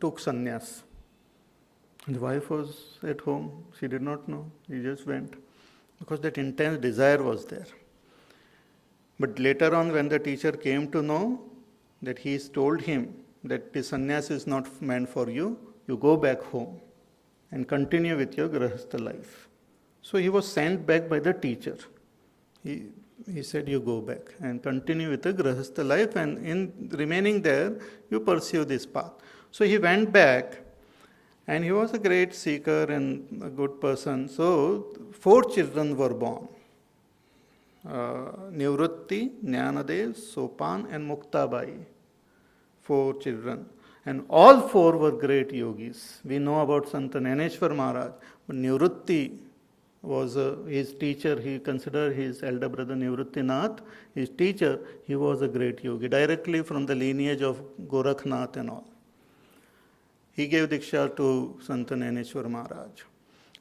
took sannyas. The wife was at home. She did not know. He just went because that intense desire was there. But later on, when the teacher came to know that he told him that the sannyas is not meant for you, you go back home and continue with your grahastha life. So he was sent back by the teacher. He said, you go back and continue with the grahastha life, and in remaining there, you pursue this path. So he went back, and he was a great seeker and a good person. So 4 children were born. Nivrutti, Jnanadev, Sopan and Muktabai. 4 children. And all 4 were great yogis. We know about Sant Jnaneshwar Maharaj. But Nivrutti was his teacher. He considered his elder brother Nivrutti Nath his teacher. He was a great yogi, directly from the lineage of Gorakhnath and all. He gave Diksha to Sant Jnaneshwar Maharaj.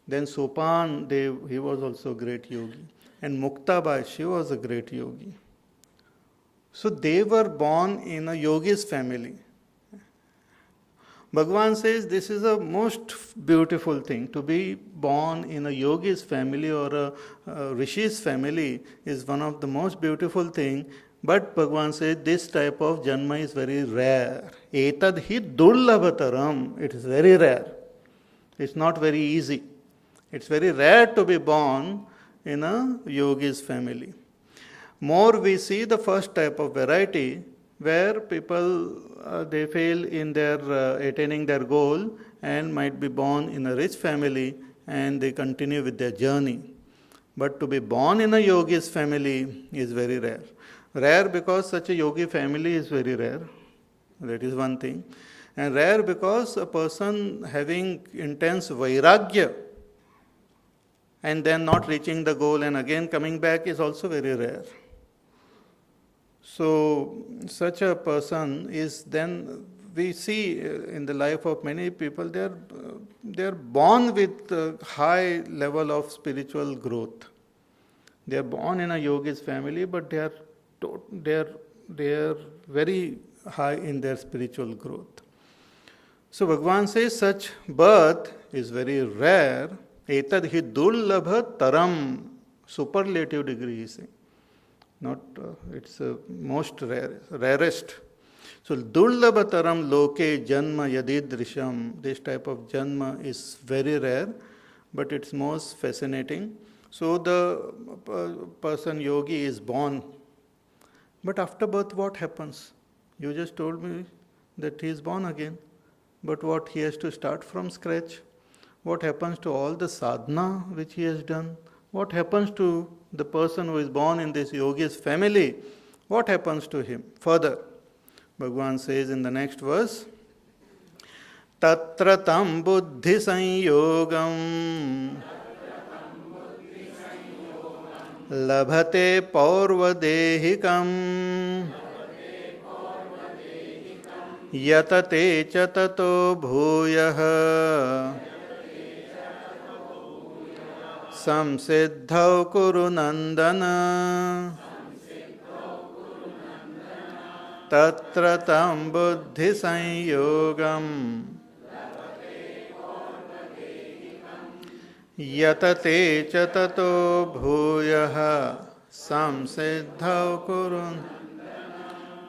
Then Sopan Dev, he was also a great yogi. And Muktabai, she was a great yogi. So they were born in a yogi's family. Bhagavan says this is a most beautiful thing. To be born in a yogi's family or a rishi's family is one of the most beautiful things. But Bhagavan says this type of janma is very rare. Etad hi durlabhataram. It is very rare. It's not very easy. It's very rare to be born in a yogi's family. More we see the first type of variety where people they fail in their attaining their goal and might be born in a rich family and they continue with their journey. But to be born in a yogi's family is very rare. Rare because such a yogi family is very rare. That is one thing. And rare because a person having intense vairagya and then not reaching the goal and again coming back is also very rare. So such a person is then, we see in the life of many people, they are born with a high level of spiritual growth. They are born in a yogi's family, but they are very high in their spiritual growth. So Bhagavan says such birth is very rare. Etad hi durlabha taram. Superlative degree he saying. Not, it's most rare, rarest. So durlabha taram loke janma yadidrisham. This type of janma is very rare, but it's most fascinating. So the person yogi is born. But after birth, what happens? You just told me that he is born again. But what, he has to start from scratch? What happens to all the sadhana which he has done? What happens to the person who is born in this yogi's family? What happens to him? Further, Bhagavan says in the next verse, Tatra tam buddhi sanyogam labhate paurvadehikam yatate cha tato bhuyah samsiddhau kuru nandana tatra tam buddhi sanyogam yatate cha tato bhuyah samsiddhau kuru.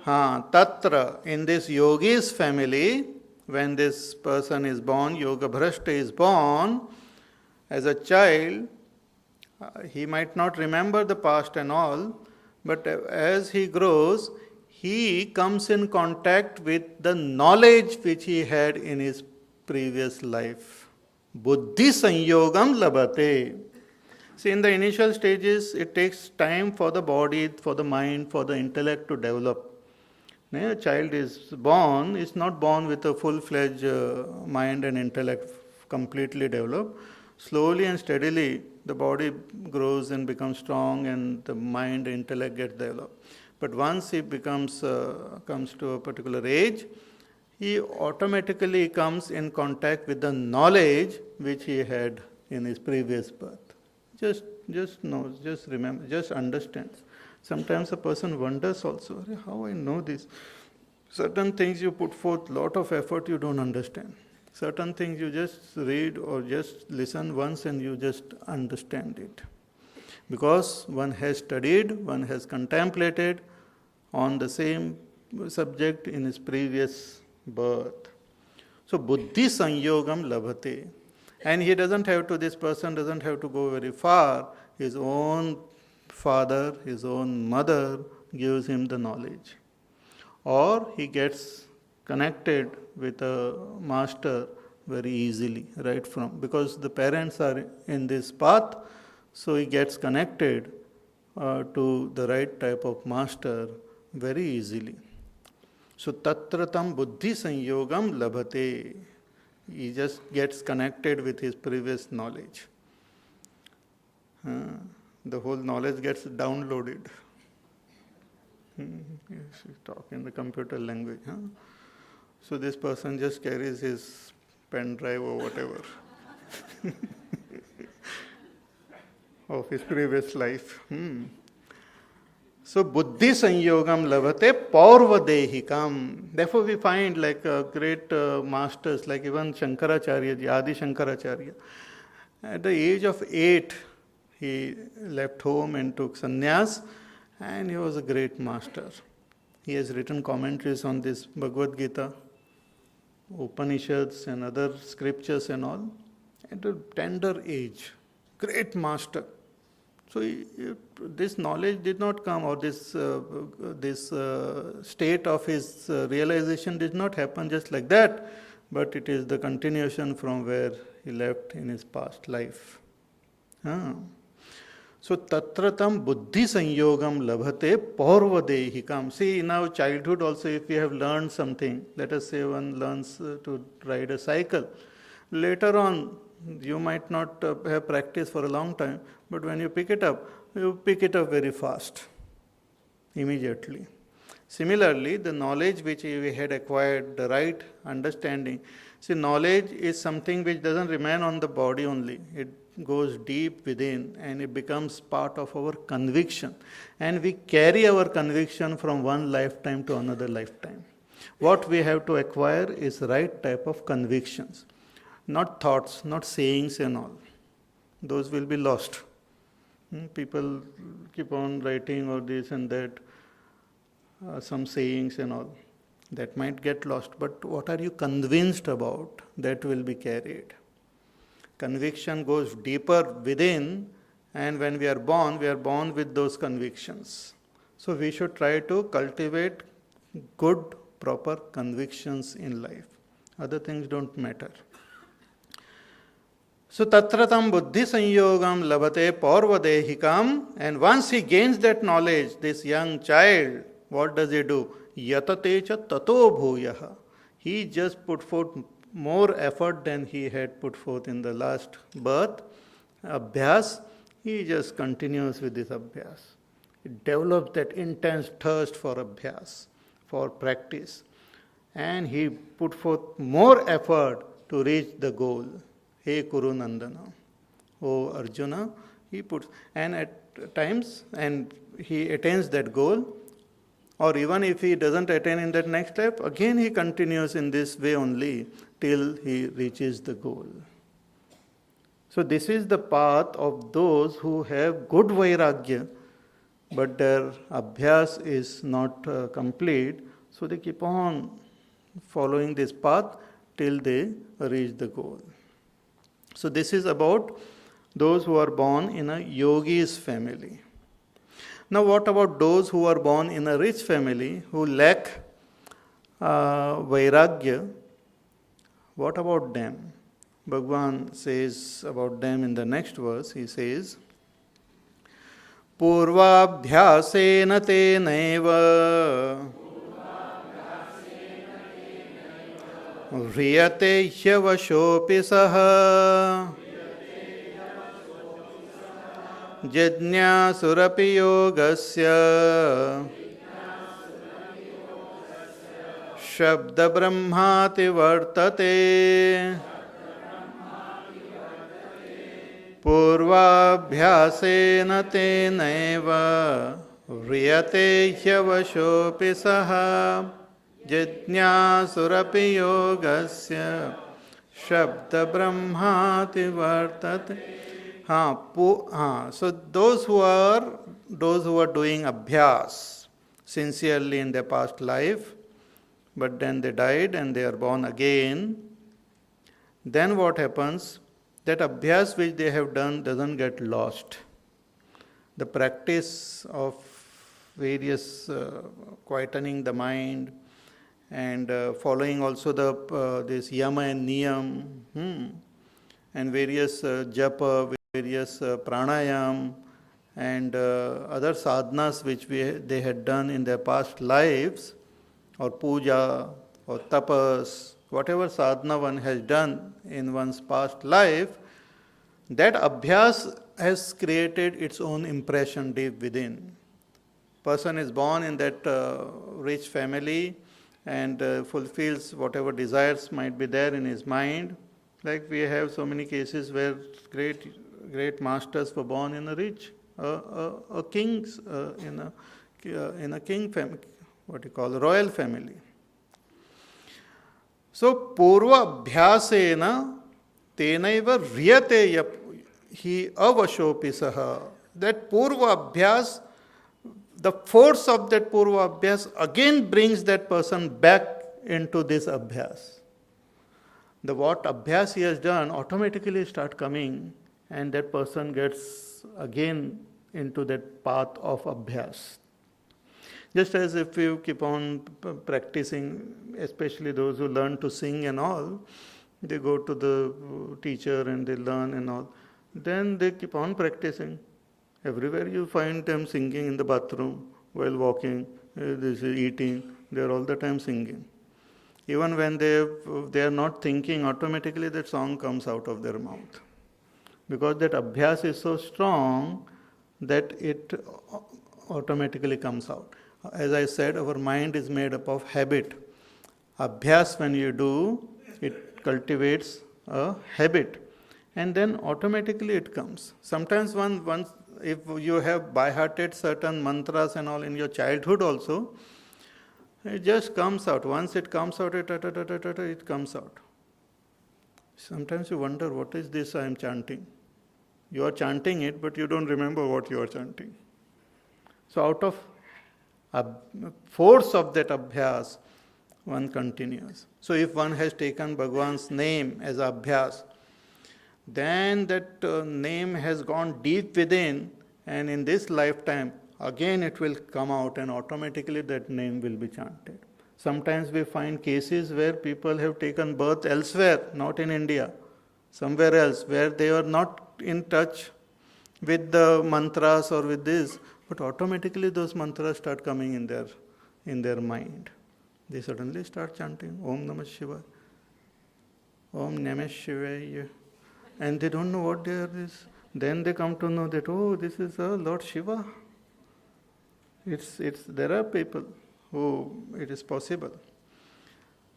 Tatra, in this yogi's family, when this person is born, yoga bhrashta is born, as a child, he might not remember the past and all, but as he grows, he comes in contact with the knowledge which he had in his previous life. Buddhi sanyogam labhate. See, in the initial stages, it takes time for the body, for the mind, for the intellect to develop. A child is born, is not born with a full-fledged mind and intellect completely developed. Slowly and steadily, the body grows and becomes strong and the mind and intellect get developed. But once he comes to a particular age, he automatically comes in contact with the knowledge which he had in his previous birth. Just knows, just remember, just understands. Sometimes a person wonders also, how I know this? Certain things you put forth lot of effort, you don't understand. Certain things you just read or just listen once and you just understand it. Because one has studied, one has contemplated on the same subject in his previous birth. So buddhi sanyogam labhate. And he doesn't have to, this person doesn't have to go very far. His own father, his own mother gives him the knowledge. Or he gets connected with a master very easily, right from, because the parents are in this path, so he gets connected to the right type of master very easily. So tatra tam buddhi sanyogam labhate. He just gets connected with his previous knowledge. The whole knowledge gets downloaded. Yes, we talk in the computer language. So this person just carries his pen drive or whatever of his previous life. So buddhi sanyogam labhate paurvadehikam. Therefore we find like great masters like even Shankaracharya, Adi Shankaracharya. At the age of 8, he left home and took sannyas, and he was a great master. He has written commentaries on this Bhagavad Gita, Upanishads and other scriptures and all, at a tender age. Great master. So this knowledge did not come, or this state of his realization did not happen just like that, but it is the continuation from where he left in his past life. So tatratam buddhi sanyogam labhate paurvadehikam. See, in our childhood also, if we have learned something, let us say one learns to ride a cycle. Later on, you might not have practiced for a long time, but when you pick it up very fast, immediately. Similarly, the knowledge which we had acquired, the right understanding. See, knowledge is something which doesn't remain on the body only. It goes deep within and it becomes part of our conviction. And we carry our conviction from one lifetime to another lifetime. What we have to acquire is right type of convictions. Not thoughts, not sayings and all. Those will be lost. People keep on writing or this and that, some sayings and all. That might get lost. But what are you convinced about? That will be carried. Conviction goes deeper within, and when we are born with those convictions. So we should try to cultivate good, proper convictions in life. Other things don't matter. So tatratam buddhi sanyogam labhate paurvadehikam, and once he gains that knowledge, this young child, what does he do? Yatate cha tato bhuyaha. He just put forth more effort than he had put forth in the last birth. Abhyas, he just continues with this abhyas. He develops that intense thirst for abhyas, for practice. And he put forth more effort to reach the goal. He Kuru Nandana. O Arjuna, he puts, and at times, and he attains that goal, or even if he doesn't attain in that next step, again he continues in this way only till he reaches the goal. So this is the path of those who have good vairagya, but their abhyas is not complete, so they keep on following this path till they reach the goal. So this is about those who are born in a yogi's family. Now what about those who are born in a rich family, who lack vairagya? What about them? Bhagavan says about them in the next verse, he says, Purvabhyasena te naiva Vriyate hyavashopi saha Jidnyasurapi yogasya Shabda brahmati vartate Purvabhyasena te naiva Vriyate hyavashopi saha Jitnyasurapi yogasya Shabda Brahmati Vartate. So those who are doing abhyas sincerely in their past life, but then they died and they are born again, then what happens? That abhyas which they have done doesn't get lost. The practice of various quietening the mind and following also this yama and niyam, and various japa, various pranayam and other sadhanas which they had done in their past lives, or puja or tapas, whatever sadhana one has done in one's past life, that abhyas has created its own impression deep within. Person is born in that rich family and fulfills whatever desires might be there in his mind. Like we have so many cases where great masters were born in a rich, a king's in a king family, what you call a royal family. So purva abhyasena tenaiva riyate hi avashopi saha. That purva abhyas, the force of that purva abhyas again brings that person back into this abhyas. The what abhyas he has done automatically start coming, and that person gets again into that path of abhyas. Just as if you keep on practicing, especially those who learn to sing and all, they go to the teacher and they learn and all, then they keep on practicing. Everywhere you find them singing in the bathroom, while walking, eating, they are all the time singing. Even when they are not thinking, automatically that song comes out of their mouth. Because that abhyas is so strong that it automatically comes out. As I said, our mind is made up of habit. Abhyas, when you do, it cultivates a habit. And then automatically it comes. Sometimes if you have by-hearted certain mantras and all in your childhood also, it just comes out. Once it comes out, it comes out. Sometimes you wonder, what is this I am chanting? You are chanting it, but you don't remember what you are chanting. So out of force of that abhyas, one continues. So if one has taken Bhagavan's name as abhyas, then that name has gone deep within, and in this lifetime, again it will come out and automatically that name will be chanted. Sometimes we find cases where people have taken birth elsewhere, not in India, somewhere else, where they are not in touch with the mantras or with this, but automatically those mantras start coming in their mind. They suddenly start chanting Om Namah Shivaya, Om Namah Shivaya, and they don't know what there is. Then they come to know that, oh, this is Lord Shiva. There are people who it is possible.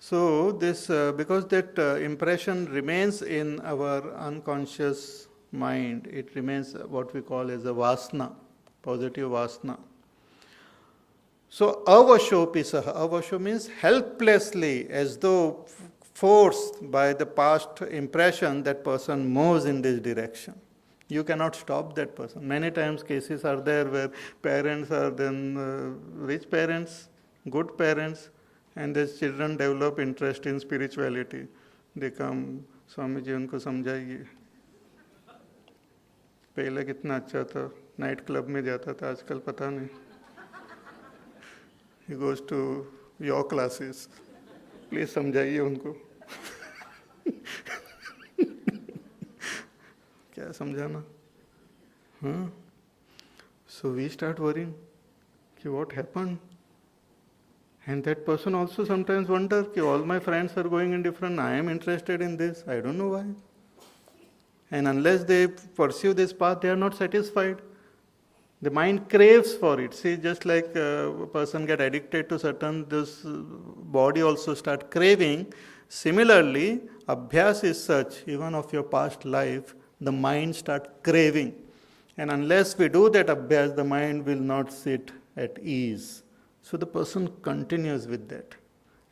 So this, because that impression remains in our unconscious mind, it remains what we call as a vasana, positive vasana. So avashopi saha, avasho means helplessly, as though forced by the past impression, that person moves in this direction. You cannot stop that person. Many times cases are there where parents are then rich parents, good parents, and the children develop interest in spirituality. They come, Swami ji उनको समझाइए. पहले कितना अच्छा था, night club में जाता था, आजकल पता नहीं. He goes to your classes. Please समझाइए उनको. क्या समझाना? So we start worrying, what happened? And that person also sometimes wonder, all my friends are going in different, I am interested in this, I don't know why. And unless they pursue this path, they are not satisfied. The mind craves for it. See, just like a person get addicted to certain, this body also start craving. Similarly, abhyas is such, even of your past life, the mind start craving. And unless we do that abhyas, the mind will not sit at ease. So the person continues with that.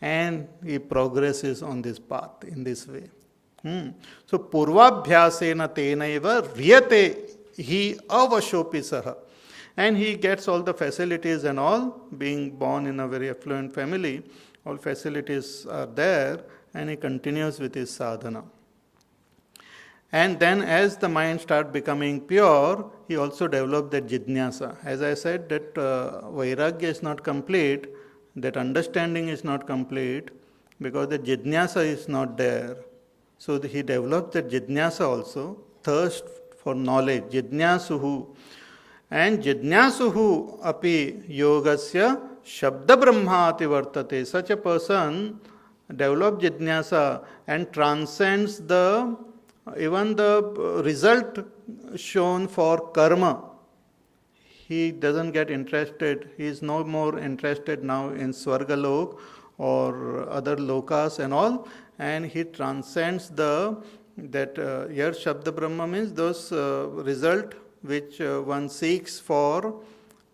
and he progresses on this path in this way. So purvabhyasena tenaiva riyate he avashopi saha. And he gets all the facilities and all, being born in a very affluent family, all facilities are there, and he continues with his sadhana. And then as the mind starts becoming pure, he also develops that jidnyasa. As I said, that vairagya is not complete, that understanding is not complete, because the jidnyasa is not there. So he develops that jidnyasa also, thirst for knowledge, jidnyasuhu. And jidnyasuhu api yogasya shabda brahmati vartate. Such a person develops jidnyasa and transcends even the result shown for karma. He doesn't get interested. He is no more interested now in Swargalok or other lokas and all. And he transcends here Shabda Brahma means those result which one seeks for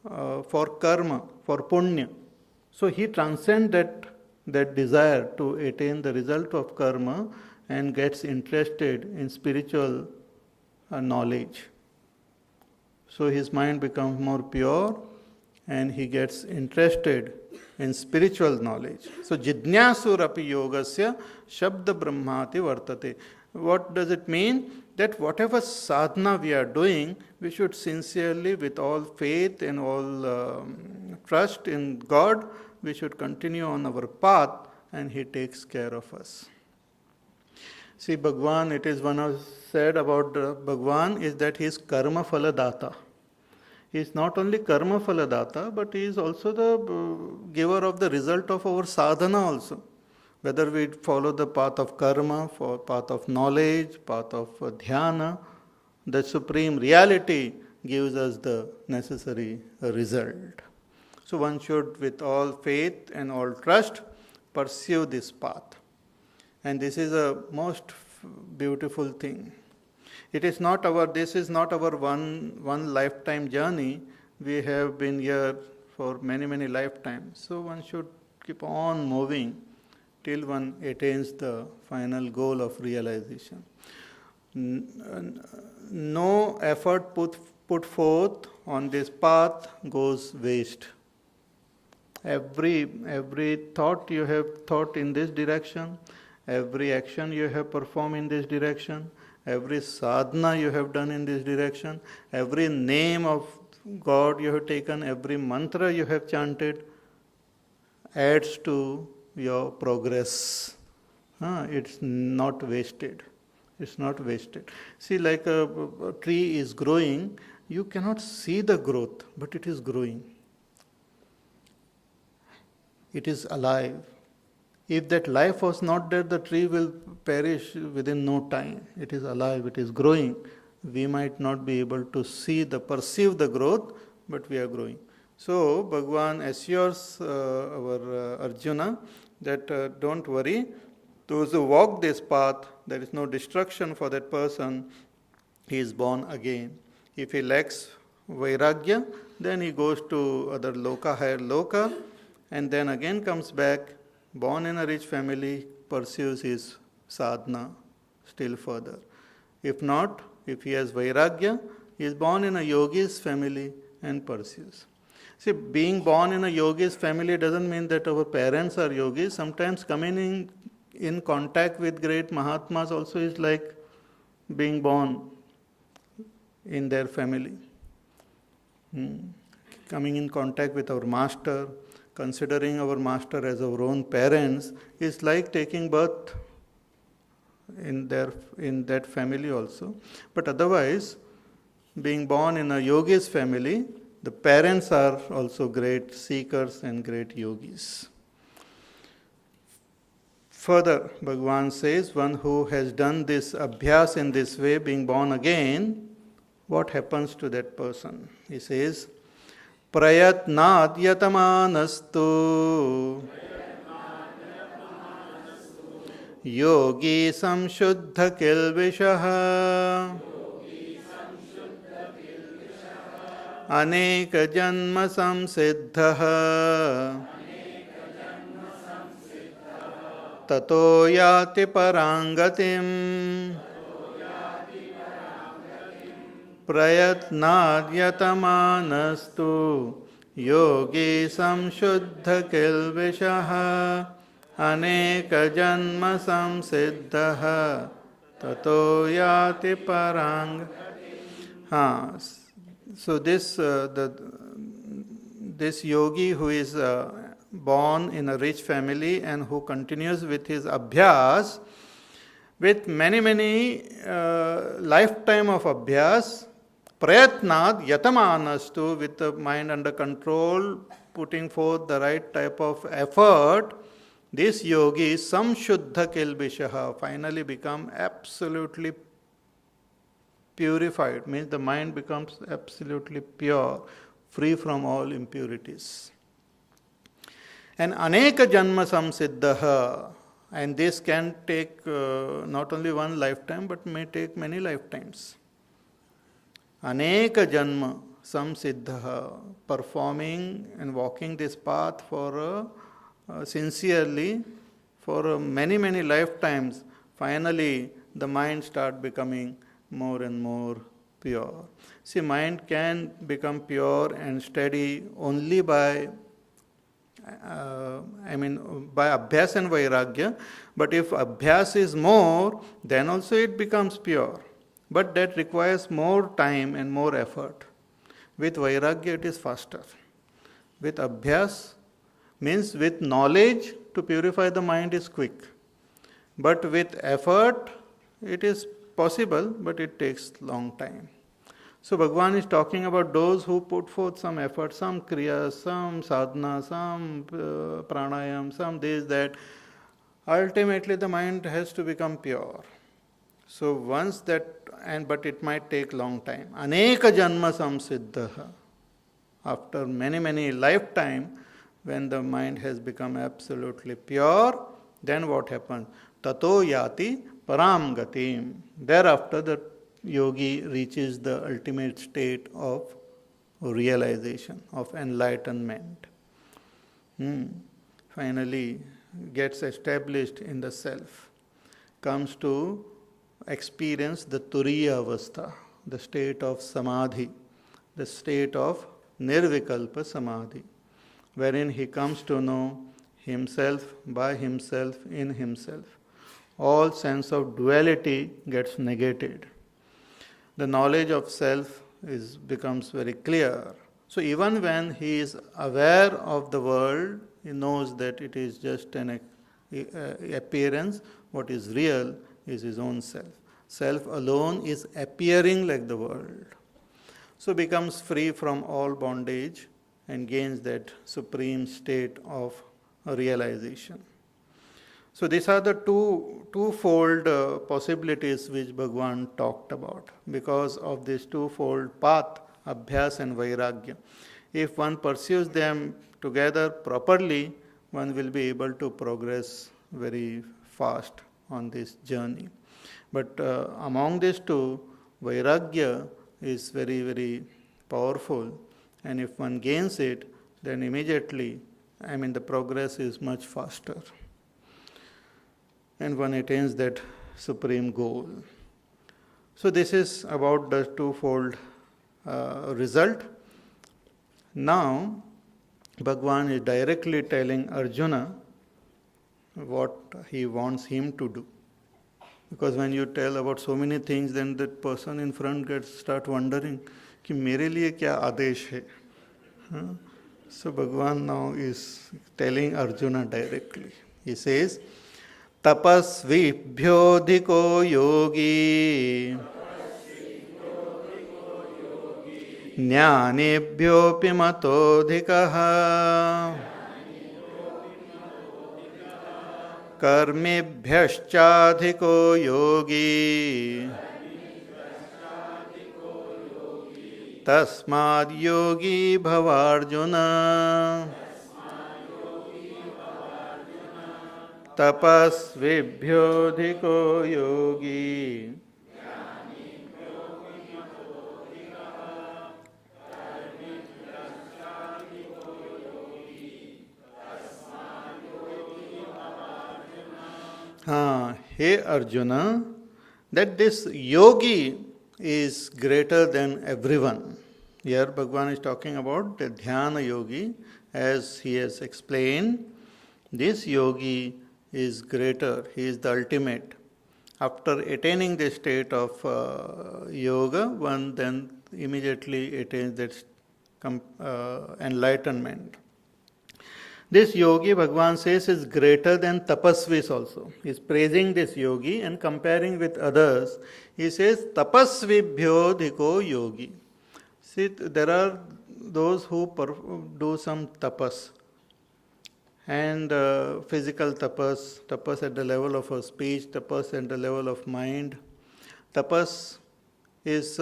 karma, for punya. So he transcends that desire to attain the result of karma and gets interested in spiritual knowledge. So his mind becomes more pure and he gets interested in spiritual knowledge. So jidnyasurapi yogasya shabda brahmati vartate. What does it mean? That whatever sadhana we are doing, we should sincerely, with all faith and all trust in God, we should continue on our path and He takes care of us. See, Bhagwan, it is one of said about Bhagwan is that he is karma phala data. He is not only karma phala data, but he is also the giver of the result of our sadhana also. Whether we follow the path of karma, for path of knowledge, path of dhyana, the supreme reality gives us the necessary result. So one should, with all faith and all trust, pursue this path. And this is a most beautiful thing. This is not our one lifetime journey. We have been here for many, many lifetimes. So one should keep on moving till one attains the final goal of realization. No effort put forth on this path goes waste. Every thought you have thought in this direction, every action you have performed in this direction, every sadhana you have done in this direction, every name of God you have taken, every mantra you have chanted adds to your progress. It's not wasted. It's not wasted. See, like a tree is growing, you cannot see the growth, but it is growing. It is alive. If that life was not there, the tree will perish within no time. It is alive, it is growing. We might not be able to perceive the growth, but we are growing. So, Bhagwan assures our Arjuna that don't worry, those who walk this path, there is no destruction for that person, he is born again. If he lacks vairagya, then he goes to other loka, higher loka, and then again comes back, born in a rich family, pursues his sadhana still further. If not, if he has vairagya, he is born in a yogi's family and pursues. See, being born in a yogi's family doesn't mean that our parents are yogis. Sometimes coming in contact with great Mahatmas also is like being born in their family. Coming in contact with our master, considering our master as our own parents, is like taking birth in that family also. But otherwise, being born in a yogi's family, the parents are also great seekers and great yogis. Further, Bhagavan says, one who has done this abhyas in this way, being born again, what happens to that person? He says, prayatnad yatamanastu yogi samshuddha kilvishaha aneka janma samsiddhaha tato yati parangatim prayatnad yatamanastu yogi samshuddha kilvishaha aneka janma samsiddhaha tato yati parang. So this yogi who is born in a rich family and who continues with his abhyas, with many lifetime of abhyas, prayatnad yatamanastu, with the mind under control, putting forth the right type of effort, this yogi samshuddha kilbishaha, finally become absolutely purified, means the mind becomes absolutely pure, free from all impurities. And aneka janma samsiddhaha, and this can take not only one lifetime but may take many lifetimes. Aneka janma samsiddhaha, performing and walking this path for sincerely for many lifetimes, finally the mind start becoming more and more pure. See, mind can become pure and steady only by by abhyas and vairagya, but if abhyas is more, then also it becomes pure. But that requires more time and more effort. With vairagya it is faster. With abhyas, means with knowledge to purify the mind is quick. But with effort it is possible, but it takes long time. So Bhagavan is talking about those who put forth some effort, some kriya, some sadhana, some pranayam, some this, that. Ultimately the mind has to become pure. So once that, but it might take long time. Aneka janma samsiddhaha. After many lifetime, when the mind has become absolutely pure, then what happens? Tato yati param gatim. Thereafter the yogi reaches the ultimate state of realization, of enlightenment. Finally gets established in the self, comes to experience the turiya avastha, the state of samadhi, the state of nirvikalpa samadhi, wherein he comes to know himself by himself in himself. All sense of duality gets negated. The knowledge of self becomes very clear. So even when he is aware of the world, he knows that it is just an appearance. What is real is his own self. Self alone is appearing like the world. So becomes free from all bondage and gains that supreme state of realization. So these are the twofold possibilities which Bhagavan talked about. Because of this twofold path, abhyas and vairagya, if one pursues them together properly, one will be able to progress very fast on this journey. But among these two, vairagya is very powerful, and if one gains it, then immediately, the progress is much faster, and one attains that supreme goal. So this is about the twofold result. Now, Bhagavan is directly telling Arjuna what he wants him to do. Because when you tell about so many things, then that person in front start wondering, कि मेरे लिए क्या आदेश है? So Bhagavan now is telling Arjuna directly. He says, tapasvibhyodhiko yogi jnanebhyopi matodhikaha कर्मेभ्यश्चाधिको योगी तस्माद् योगी भवार्जुन तपस्विभ्योऽधिको योगी. Hey Arjuna, that this yogi is greater than everyone. Here Bhagavan is talking about the dhyana yogi, as he has explained. This yogi is greater, he is the ultimate. After attaining the state of yoga, one then immediately attains that enlightenment. This yogi, Bhagavan says, is greater than tapasvis also. He is praising this yogi and comparing with others. He says, tapasvibhyo dhiko yogi. See, there are those who do some tapas, and physical tapas, tapas at the level of a speech, tapas at the level of mind. Tapas is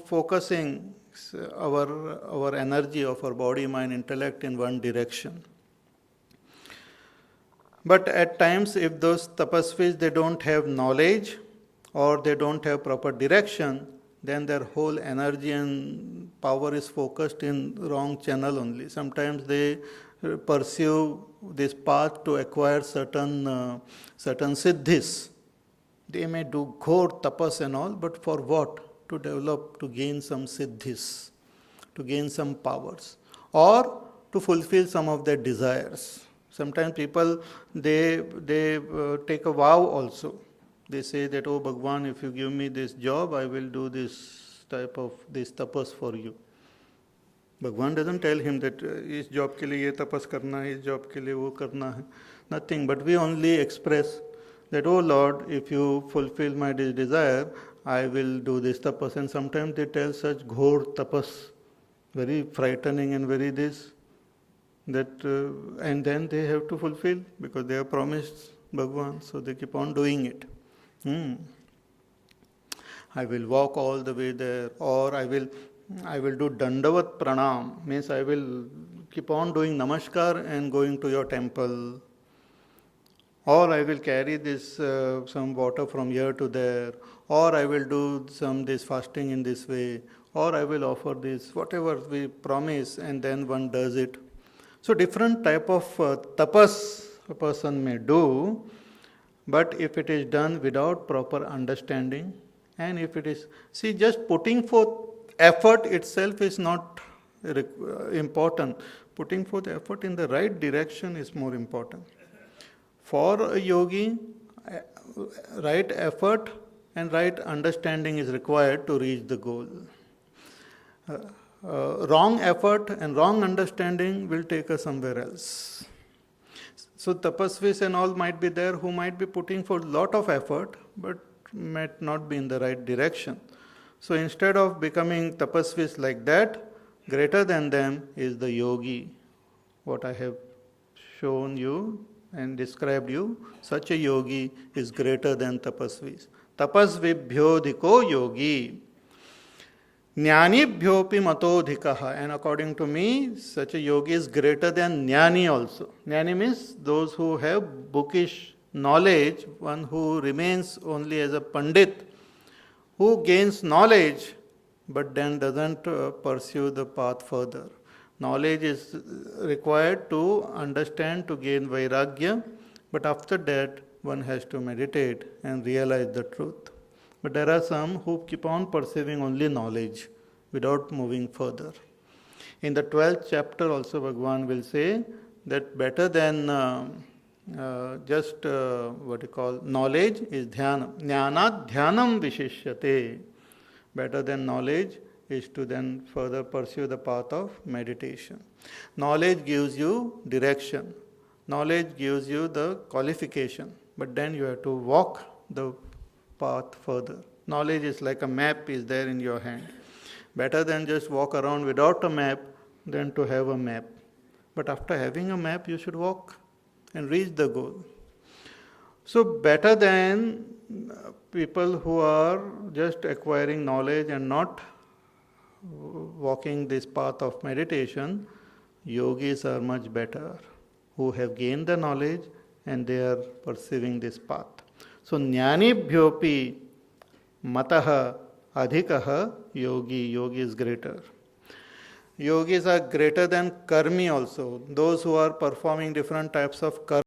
focusing our energy of our body, mind, intellect in one direction. But at times, if those tapasvis, they don't have knowledge or they don't have proper direction, then their whole energy and power is focused in wrong channel only. Sometimes they pursue this path to acquire certain siddhis. They may do ghor tapas and all, but for what? To develop, to gain some siddhis, to gain some powers, or to fulfill some of their desires. Sometimes people, they take a vow also. They say that, oh Bhagwan, if you give me this job, I will do this tapas for you. Bhagwan doesn't tell him that इस job के लिए ये tapas करना है, इस job के लिए वो करना है. Nothing, but we only express that, oh Lord, if you fulfill my desire, I will do this tapas. And sometimes they tell such ghor tapas, very frightening and very this, that and then they have to fulfill because they have promised Bhagwan, so they keep on doing it. I will walk all the way there, or I will do dandavat pranam, means I will keep on doing namaskar and going to your temple, or I will carry this some water from here to there, or I will do this fasting in this way, or I will offer this, whatever we promise, and then one does it. So different type of tapas a person may do, but if it is done without proper understanding, and if it is, see, just putting forth effort itself is not important. Putting forth effort in the right direction is more important. For a yogi, right effort and right understanding is required to reach the goal. Wrong effort and wrong understanding will take us somewhere else. So tapasvis and all might be there who might be putting forth a lot of effort, but might not be in the right direction. So instead of becoming tapasvis like that, greater than them is the yogi. What I have shown you and described you, such a yogi is greater than tapasvis. Tapasvibhyo dhiko yogi. Jnanibhyopi matodhikaha. And according to me, such a yogi is greater than jnani also. Jnani means those who have bookish knowledge, one who remains only as a pandit, who gains knowledge but then doesn't pursue the path further. Knowledge is required to understand, to gain vairagya, but after that one has to meditate and realize the truth. But there are some who keep on pursuing only knowledge without moving further. In the 12th chapter also Bhagavan will say that better than knowledge is dhyana. Jnanat dhyanam vishishyate. Better than knowledge is to then further pursue the path of meditation. Knowledge gives you direction. Knowledge gives you the qualification. But then you have to walk the path further. Knowledge is like a map is there in your hand. Better than just walk around without a map than to have a map. But after having a map, you should walk and reach the goal. So better than people who are just acquiring knowledge and not walking this path of meditation, yogis are much better, who have gained the knowledge and they are pursuing this path. So jnanibhyopi mataha adhikaha yogi. Yogi is greater. Yogis are greater than karmi also. Those who are performing different types of karma.